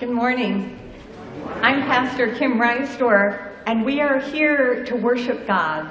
Good morning. I'm Pastor Kim Risedorph, and we are here to worship God.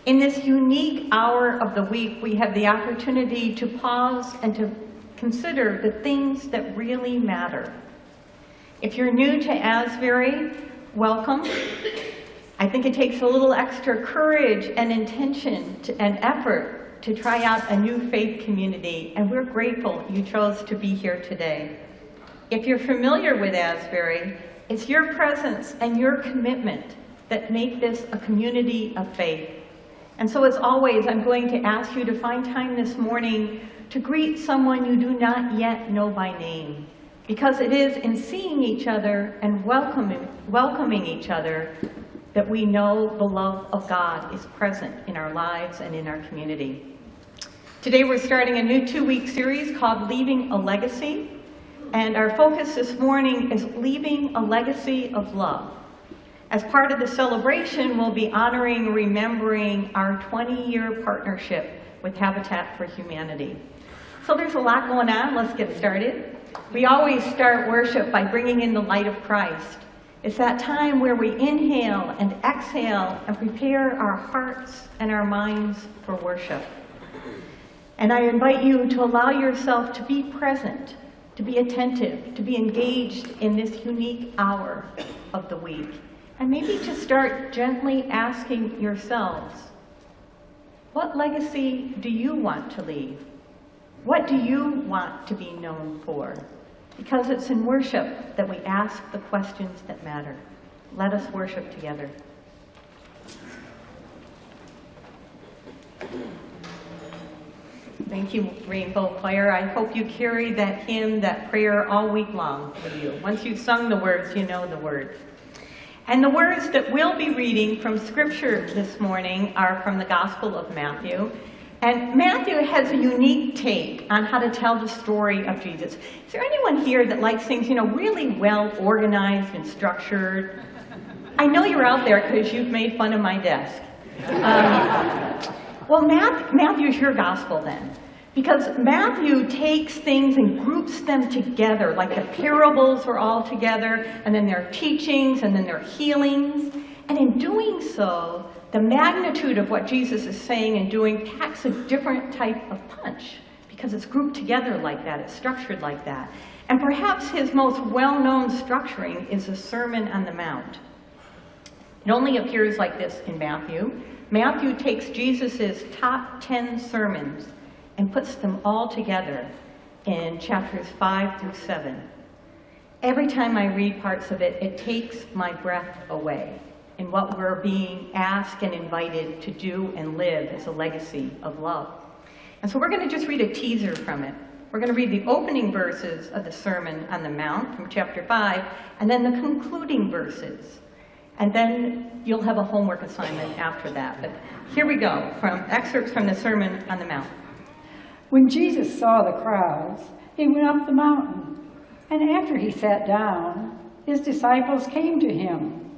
In this unique hour of the week, we have the opportunity to pause and to consider the things that really matter. If you're new to Asbury, welcome. I think it takes a little extra courage and intention and effort to try out a new faith community, and we're grateful you chose to be here today. If you're familiar with Asbury, it's your presence and your commitment that make this a community of faith. And so as always, I'm going to ask you to find time this morning to greet someone you do not yet know by name, because it is in seeing each other and welcoming each other that we know the love of God is present in our lives and in our community. Today we're starting a new 2-week series called Leaving a Legacy. And our focus this morning is leaving a legacy of love. As part of the celebration, we'll be honoring and remembering our 20-year partnership with Habitat for Humanity. So there's a lot going on. Let's get started. We always start worship by bringing in the light of Christ. It's that time where we inhale and exhale and prepare our hearts and our minds for worship. And I invite you to allow yourself to be present, to be attentive, to be engaged in this unique hour of the week. And maybe to start gently asking yourselves, what legacy do you want to leave? What do you want to be known for? Because it's in worship that we ask the questions that matter. Let us worship together. Thank you, Rainbow Choir. I hope you carry that hymn, that prayer all week long with you. Once you've sung the words, you know the words. And the words that we'll be reading from Scripture this morning are from the Gospel of Matthew. And Matthew has a unique take on how to tell the story of Jesus. Is there anyone here that likes things, really well organized and structured? I know you're out there because you've made fun of my desk. Well, Matthew's your gospel then, because Matthew takes things and groups them together, like the parables are all together, and then there are teachings, and then there are healings. And in doing so, the magnitude of what Jesus is saying and doing packs a different type of punch, because it's grouped together like that, it's structured like that. And perhaps his most well-known structuring is the Sermon on the Mount. It only appears like this in Matthew. Matthew takes Jesus' top 10 sermons and puts them all together in chapters 5 through 7. Every time I read parts of it, it takes my breath away in what we're being asked and invited to do and live as a legacy of love. And so we're going to just read a teaser from it. We're going to read the opening verses of the Sermon on the Mount from chapter 5, and then the concluding verses. And then you'll have a homework assignment after that. But here we go, from excerpts from the Sermon on the Mount. When Jesus saw the crowds, he went up the mountain. And after he sat down, his disciples came to him.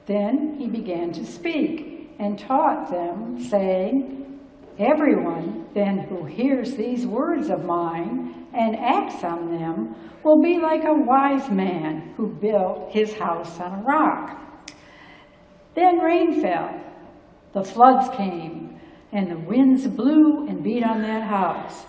Then he began to speak and taught them, saying, "Everyone then who hears these words of mine and acts on them will be like a wise man who built his house on a rock. Then rain fell, the floods came, and the winds blew and beat on that house.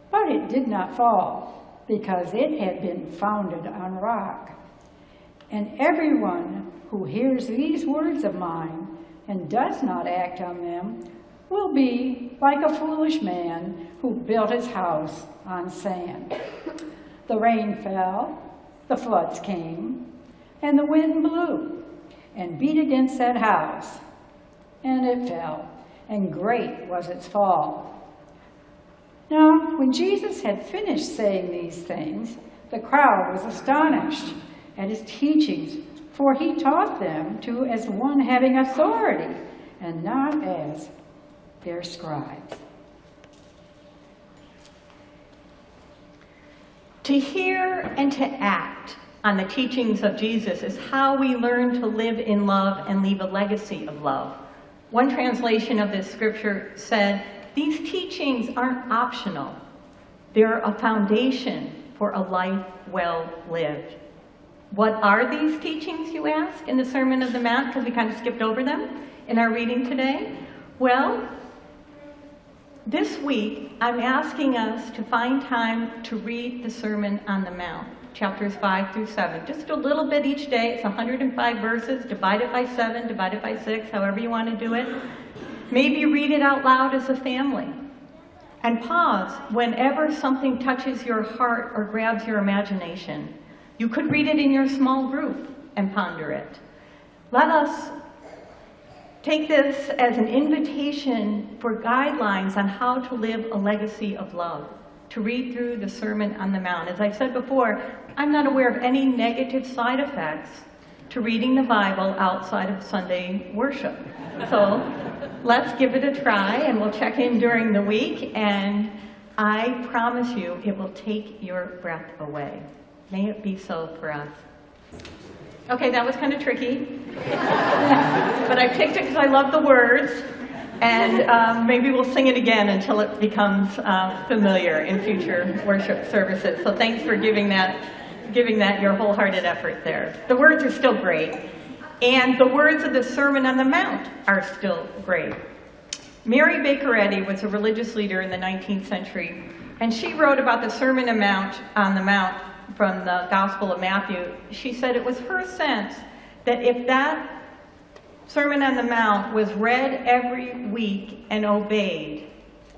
But it did not fall, because it had been founded on rock. And everyone who hears these words of mine and does not act on them will be like a foolish man who built his house on sand. The rain fell, the floods came, and the wind blew and beat against that house, and it fell, and great was its fall." Now, when Jesus had finished saying these things, the crowd was astonished at his teachings, for he taught them as one having authority, and not as their scribes. To hear and to act on the teachings of Jesus is how we learn to live in love and leave a legacy of love. One translation of this scripture said, "These teachings aren't optional. They're a foundation for a life well lived." What are these teachings, you ask, in the Sermon on the Mount? Because we kind of skipped over them in our reading today. Well, this week, I'm asking us to find time to read the Sermon on the Mount, chapters 5 through 7. Just a little bit each day. It's 105 verses, divided by 7, divided by 6, however you want to do it. Maybe read it out loud as a family. And pause whenever something touches your heart or grabs your imagination. You could read it in your small group and ponder it. Let us take this as an invitation for guidelines on how to live a legacy of love, to read through the Sermon on the Mount. As I've said before, I'm not aware of any negative side effects to reading the Bible outside of Sunday worship. So let's give it a try, and we'll check in during the week, and I promise you it will take your breath away. May it be so for us. Okay, that was kind of tricky, but I picked it because I love the words, and maybe we'll sing it again until it becomes familiar in future worship services. So thanks for giving that your wholehearted effort there. The words are still great, and the words of the Sermon on the Mount are still great. Mary Baker Eddy was a religious leader in the 19th century, and she wrote about the Sermon on the Mount from the Gospel of Matthew. She said it was her sense that if that Sermon on the Mount was read every week and obeyed,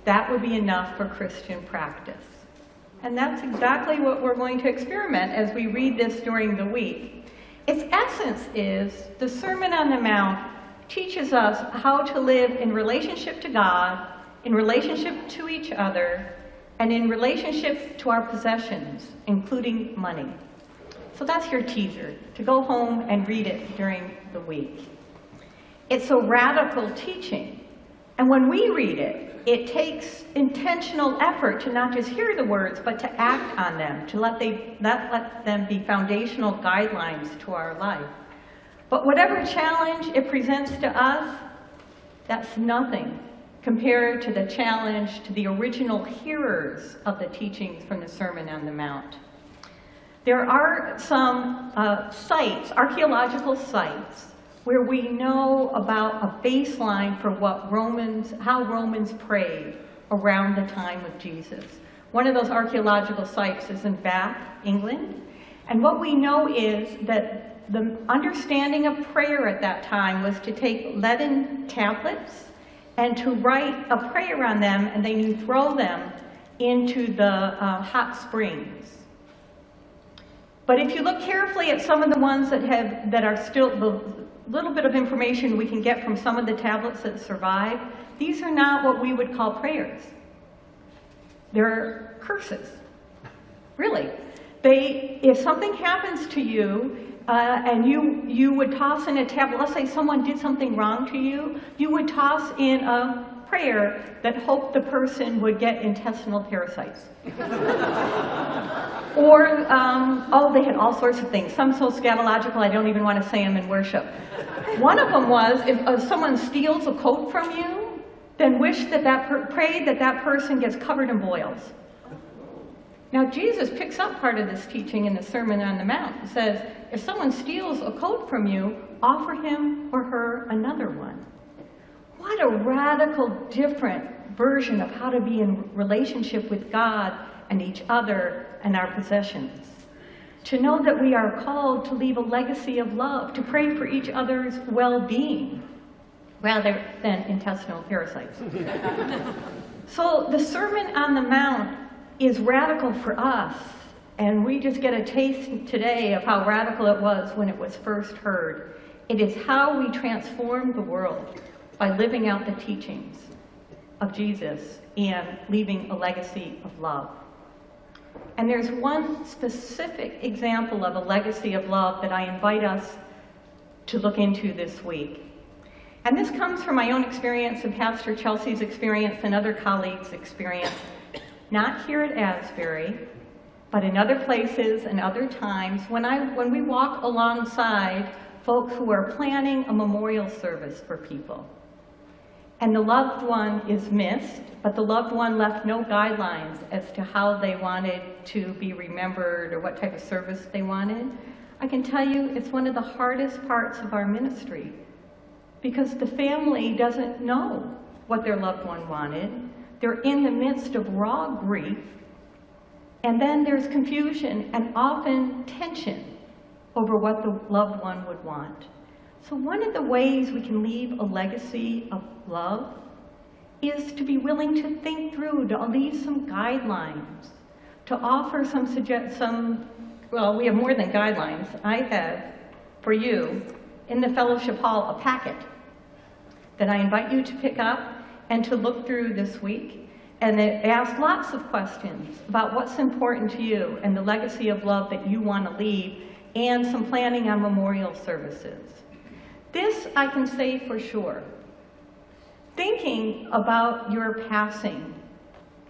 that would be enough for Christian practice. And that's exactly what we're going to experiment as we read this during the week. Its essence is the Sermon on the Mount teaches us how to live in relationship to God, in relationship to each other, and in relationship to our possessions, including money. So that's your teaser, to go home and read it during the week. It's a radical teaching, and when we read it, it takes intentional effort to not just hear the words, but to act on them, to let them be foundational guidelines to our life. But whatever challenge it presents to us, that's nothing compared to the challenge to the original hearers of the teachings from the Sermon on the Mount. There are some archaeological sites, where we know about a baseline for how Romans prayed around the time of Jesus. One of those archaeological sites is in Bath, England, and what we know is that the understanding of prayer at that time was to take leaden tablets and to write a prayer on them, and then you throw them into the hot springs. But if you look carefully at some of the ones that are still, the little bit of information we can get from some of the tablets that survive, these are not what we would call prayers. They're curses. Really. If something happens to you, and you would toss in a tablet, let's say someone did something wrong to you, you would toss in a prayer that hoped the person would get intestinal parasites. Or, they had all sorts of things. Some so scatological I don't even want to say them in worship. One of them was, if someone steals a coat from you, then pray that person gets covered in boils. Now, Jesus picks up part of this teaching in the Sermon on the Mount. It says, if someone steals a coat from you, offer him or her another one. What a radical, different version of how to be in relationship with God and each other and our possessions. To know that we are called to leave a legacy of love, to pray for each other's well-being, rather than intestinal parasites. So the Sermon on the Mount is radical for us, and we just get a taste today of how radical it was when it was first heard. It is how we transform the world by living out the teachings of Jesus and leaving a legacy of love. And there's one specific example of a legacy of love that I invite us to look into this week. And this comes from my own experience and Pastor Chelsea's experience and other colleagues' experience, not here at Asbury, but in other places and other times when we walk alongside folks who are planning a memorial service for people. And the loved one is missed, but the loved one left no guidelines as to how they wanted to be remembered or what type of service they wanted. I can tell you it's one of the hardest parts of our ministry because the family doesn't know what their loved one wanted. They're in the midst of raw grief, and then there's confusion and often tension over what the loved one would want. So one of the ways we can leave a legacy of love is to be willing to think through, to leave some guidelines, to offer well, we have more than guidelines. I have, for you, in the fellowship hall, a packet that I invite you to pick up and to look through this week. And it asks lots of questions about what's important to you and the legacy of love that you want to leave, and some planning on memorial services. This I can say for sure. Thinking about your passing,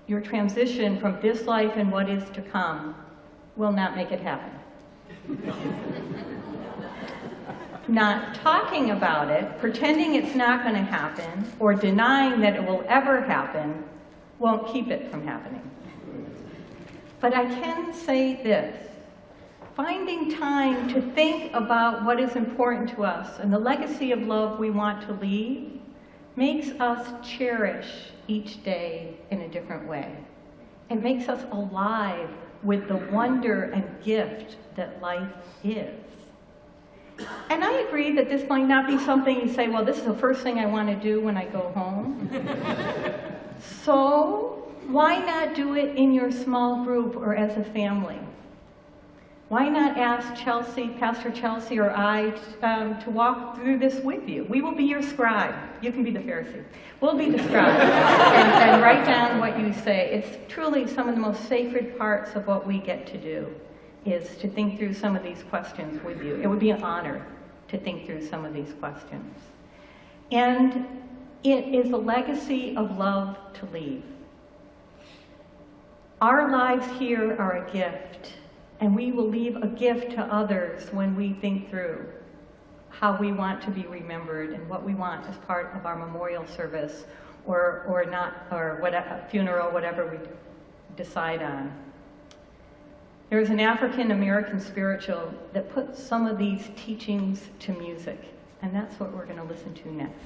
your transition from this life and what is to come, will not make it happen. Not talking about it, pretending it's not going to happen, or denying that it will ever happen, won't keep it from happening. But I can say this. Finding time to think about what is important to us and the legacy of love we want to leave makes us cherish each day in a different way. It makes us alive with the wonder and gift that life is. And I agree that this might not be something you say, well, this is the first thing I want to do when I go home. So why not do it in your small group or as a family? Why not ask Chelsea, Pastor Chelsea, or I to walk through this with you? We will be your scribe. You can be the Pharisee. We'll be the scribe and write down what you say. It's truly some of the most sacred parts of what we get to do, is to think through some of these questions with you. It would be an honor to think through some of these questions. And it is a legacy of love to leave. Our lives here are a gift. And we will leave a gift to others when we think through how we want to be remembered and what we want as part of our memorial service or whatever, funeral, whatever we decide on. There's an African American spiritual that puts some of these teachings to music, and that's what we're going to listen to next.